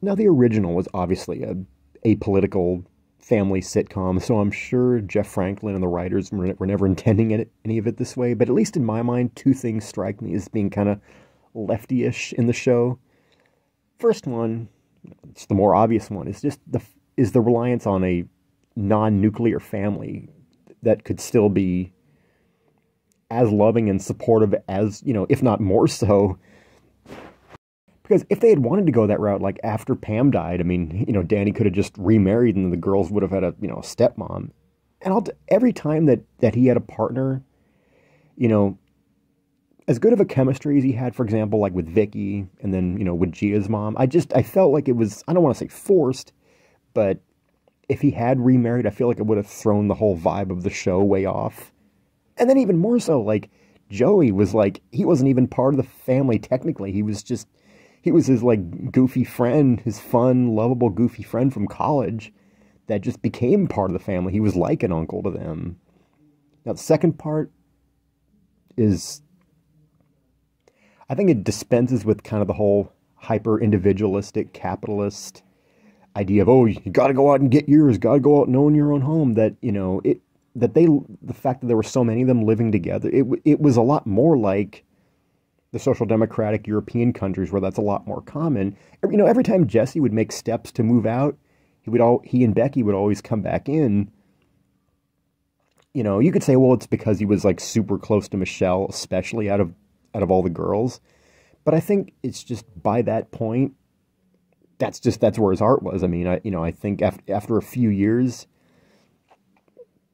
Now, the original was obviously a apolitical family sitcom, so I'm sure Jeff Franklin and the writers were never intending any of it this way, but at least in my mind, two things strike me as being kind of lefty-ish in the show. First one, it's the more obvious one, is just the reliance on a non-nuclear family that could still be as loving and supportive as, if not more so. Because if they had wanted to go that route, like after Pam died, I mean, Danny could have just remarried and the girls would have had a stepmom. And every time that he had a partner, as good of a chemistry as he had, for example, like with Vicky and then, with Gia's mom, I felt like it was, I don't want to say forced, but if he had remarried, I feel like it would have thrown the whole vibe of the show way off. And then even more so, like, Joey was like, he wasn't even part of the family technically. He was his, like, goofy friend, his fun, lovable, goofy friend from college that just became part of the family. He was like an uncle to them. Now, the second part is, I think it dispenses with kind of the whole hyper-individualistic, capitalist idea of, oh, you got to go out and get yours, got to go out and own your own home, that, the fact that there were so many of them living together, it was a lot more like the social democratic European countries where that's a lot more common. Every time Jesse would make steps to move out, he and Becky would always come back in. You could say, well, it's because he was like super close to Michelle, especially out of all the girls. But I think it's just by that point, that's where his heart was. I mean, I think after a few years,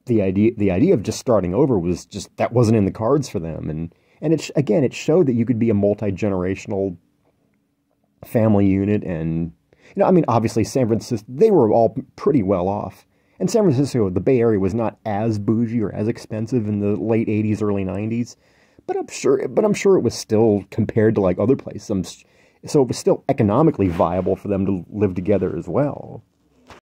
the idea of just starting over was just, that wasn't in the cards for them. And it showed that you could be a multi-generational family unit. And, I mean, obviously San Francisco, they were all pretty well off. And San Francisco, the Bay Area, was not as bougie or as expensive in the late 80s, early 90s. But I'm sure it was still, compared to like other places, so it was still economically viable for them to live together as well.